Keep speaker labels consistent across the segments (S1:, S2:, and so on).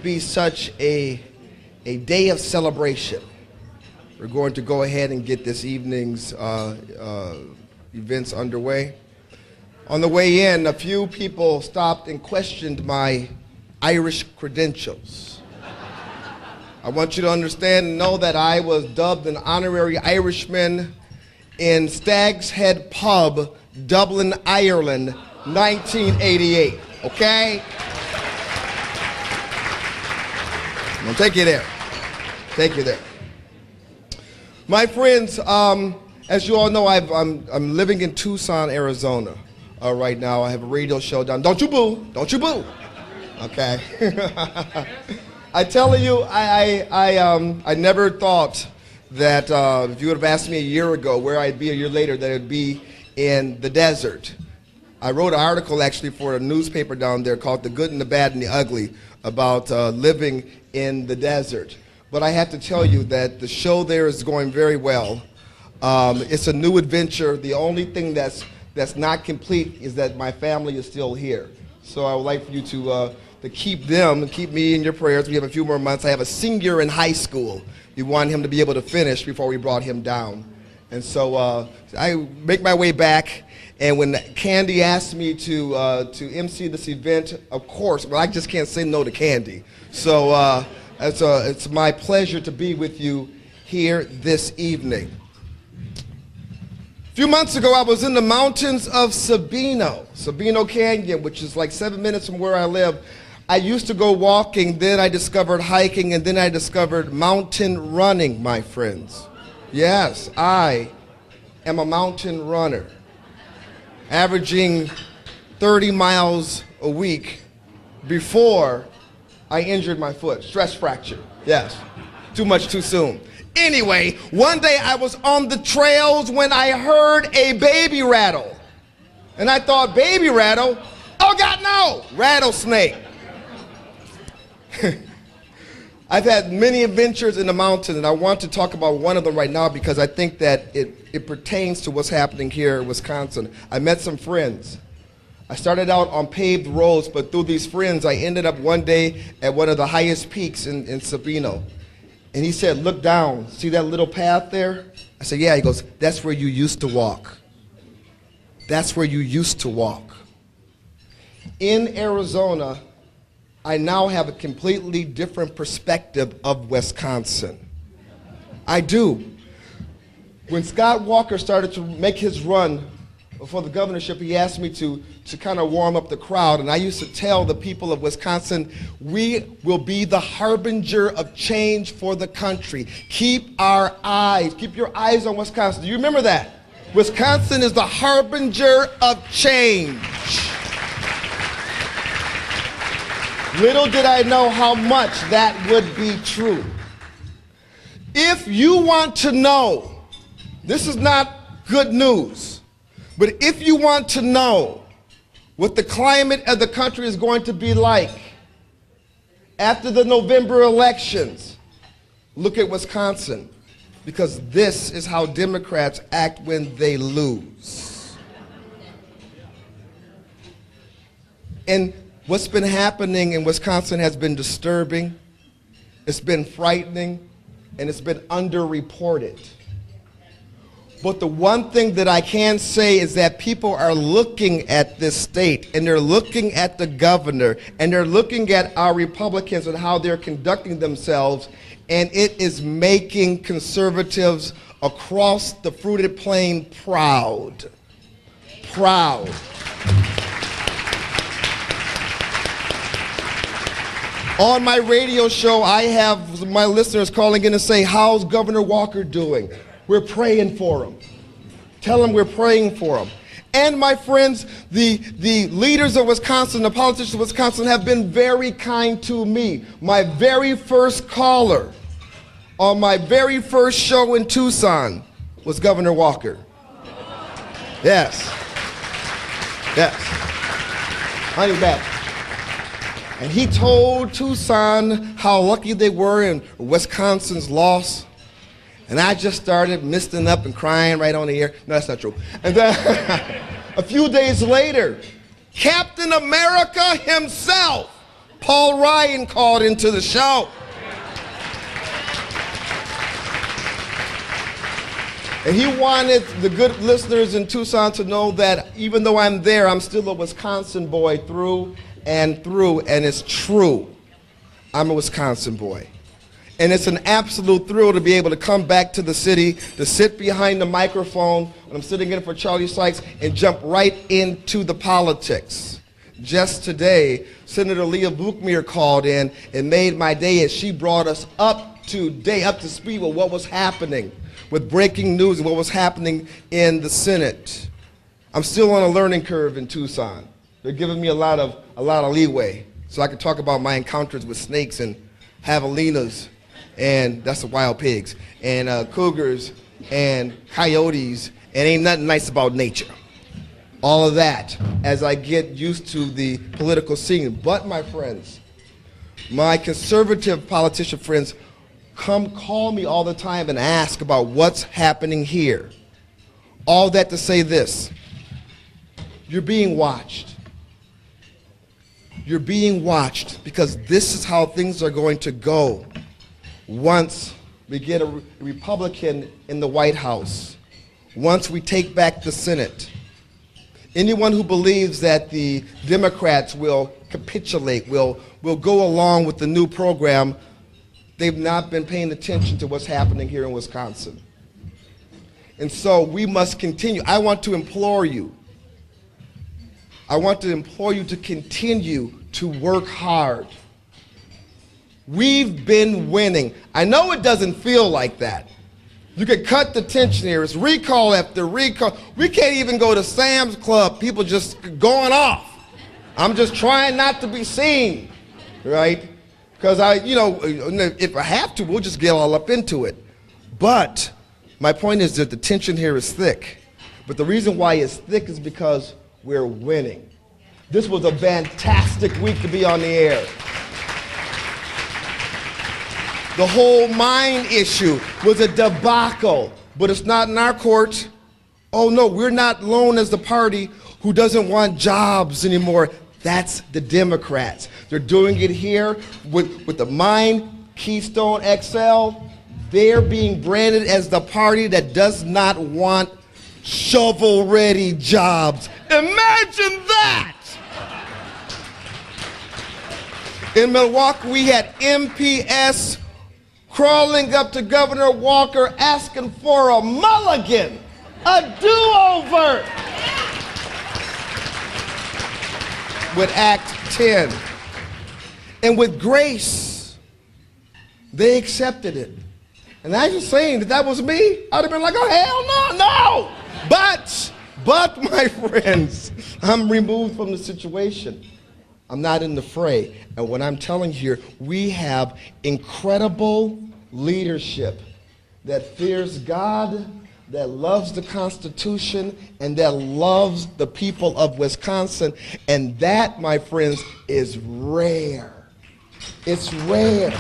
S1: be such a day of celebration. We're going to go ahead and get this evening's events underway. On the way in, a few people stopped and questioned my Irish credentials. I want you to understand and know that I was dubbed an honorary Irishman in Stag's Head Pub, Dublin, Ireland, 1988, okay? I'm gonna take you there. Take you there. My friends, as you all know, I'm living in Tucson, Arizona right now. I have a radio show down. Don't you boo, don't you boo. Okay. I tell you, I never thought that if you would have asked me a year ago where I'd be a year later, that it'd be in the desert. I wrote an article actually for a newspaper down there called The Good and the Bad and the Ugly about living in the desert. But I have to tell you that the show there is going very well. It's a new adventure. The only thing that's not complete is that my family is still here. So I would like for you to keep them, keep me in your prayers. We have a few more months. I have a senior in high school. We want him to be able to finish before we brought him down. And so I make my way back. And when Candy asked me to MC this event, of course, well, I just can't say no to Candy. So it's my pleasure to be with you here this evening. A few months ago, I was in the mountains of Sabino Canyon, which is like 7 minutes from where I live. I used to go walking, then I discovered hiking, and then I discovered mountain running, my friends. Yes, I am a mountain runner, averaging 30 miles a week before I injured my foot, stress fracture. Yes, too much too soon. Anyway, one day I was on the trails when I heard a baby rattle. And I thought, baby rattle? Oh God, no, rattlesnake. I've had many adventures in the mountains, and I want to talk about one of them right now because I think that it pertains to what's happening here in Wisconsin. I met some friends. I started out on paved roads, but through these friends, I ended up one day at one of the highest peaks in Sabino. And he said, look down, see that little path there? I said, yeah. He goes, that's where you used to walk. That's where you used to walk. In Arizona, I now have a completely different perspective of Wisconsin. I do. When Scott Walker started to make his run for the governorship, he asked me to kind of warm up the crowd, and I used to tell the people of Wisconsin, we will be the harbinger of change for the country. Keep your eyes on Wisconsin. Do you remember that? Wisconsin is the harbinger of change. Little did I know how much that would be true. If you want to know, this is not good news, but if you want to know what the climate of the country is going to be like after the November elections, look at Wisconsin, because this is how Democrats act when they lose. And what's been happening in Wisconsin has been disturbing, it's been frightening, and it's been underreported. But the one thing that I can say is that people are looking at this state, and they're looking at the governor, and they're looking at our Republicans and how they're conducting themselves, and it is making conservatives across the fruited plain proud. Proud. On my radio show, I have my listeners calling in and say, how's Governor Walker doing? We're praying for him. Tell him we're praying for him. And my friends, the leaders of Wisconsin, the politicians of Wisconsin have been very kind to me. My very first caller on my very first show in Tucson was Governor Walker. Yes. Yes. Honey badger. And he told Tucson how lucky they were in Wisconsin's loss. And I just started misting up and crying right on the air. No, that's not true. And then a few days later, Captain America himself Paul Ryan called into the show. And he wanted the good listeners in Tucson to know that even though I'm there, I'm still a Wisconsin boy through, and it's true. I'm a Wisconsin boy. And it's an absolute thrill to be able to come back to the city, to sit behind the microphone when I'm sitting in for Charlie Sykes and jump right into the politics. Just today, Senator Leah Buchmeier called in and made my day as she brought us up to speed with what was happening, with breaking news and what was happening in the Senate. I'm still on a learning curve in Tucson. They're giving me a lot of leeway so I can talk about my encounters with snakes and javelinas, and that's the wild pigs, and cougars and coyotes, and ain't nothing nice about nature. All of that as I get used to the political scene. But my friends, my conservative politician friends come call me all the time and ask about what's happening here. All that to say this: you're being watched. You're being watched because this is how things are going to go once we get a Republican in the White House, once we take back the Senate. Anyone who believes that the Democrats will capitulate, will go along with the new program, they've not been paying attention to what's happening here in Wisconsin. And so we must continue. I want to implore you to continue to work hard. We've been winning. I know it doesn't feel like that. You could cut the tension here. It's recall after recall. We can't even go to Sam's Club. People just going off. I'm just trying not to be seen, right? Because if I have to, we'll just get all up into it. But my point is that the tension here is thick. But the reason why it's thick is because we're winning. This was a fantastic week to be on the air. The whole mine issue was a debacle, but it's not in our court. Oh no, we're not known as the party who doesn't want jobs anymore. That's the Democrats. They're doing it here with the mine, Keystone XL. They're being branded as the party that does not want shovel-ready jobs. Imagine that! In Milwaukee, we had MPS crawling up to Governor Walker asking for a mulligan, a do-over with Act 10. And with grace, they accepted it. And I was saying that was me, I'd have been like, oh, hell no, no. But my friends, I'm removed from the situation. I'm not in the fray. And what I'm telling you here, we have incredible leadership that fears God, that loves the Constitution, and that loves the people of Wisconsin. And that, my friends, is rare. It's rare.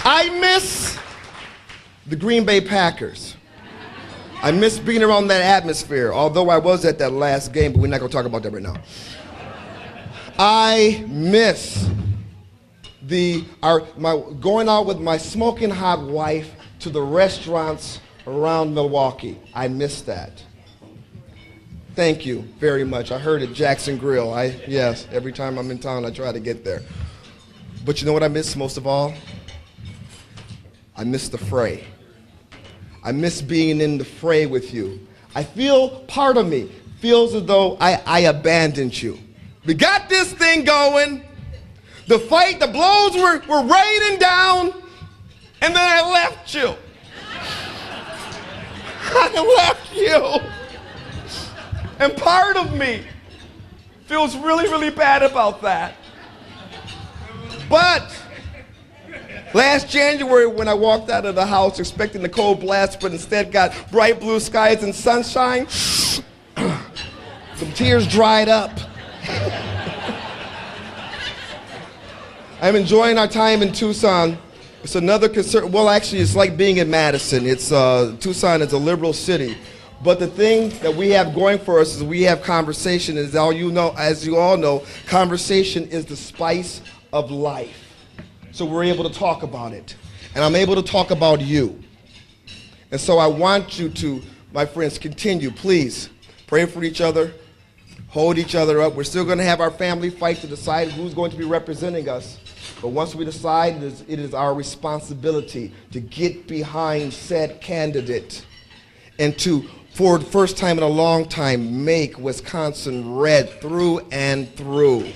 S1: I miss the Green Bay Packers. I miss being around that atmosphere, although I was at that last game, but we're not going to talk about that right now. I miss going out with my smoking hot wife to the restaurants around Milwaukee. I miss that. Thank you very much. I heard at Jackson Grill. Yes, every time I'm in town, I try to get there. But you know what I miss most of all? I miss the fray. I miss being in the fray with you. I feel, part of me feels as though I abandoned you. We got this thing going. The fight, the blows were raining down, and then I left you. I left you. And part of me feels really, really bad about that. But last January, when I walked out of the house expecting the cold blast, but instead got bright blue skies and sunshine, some tears dried up. I'm enjoying our time in Tucson. It's another concern. Well, actually, it's like being in Madison. Tucson is a liberal city, But the thing that we have going for us is we have conversation. As you all know, conversation is the spice of life. So we're able to talk about it. And I'm able to talk about you. And so I want you to, my friends, continue. Please pray for each other. Hold each other up. We're still going to have our family fight to decide who's going to be representing us. But once we decide, it is our responsibility to get behind said candidate and to, for the first time in a long time, make Wisconsin red through and through.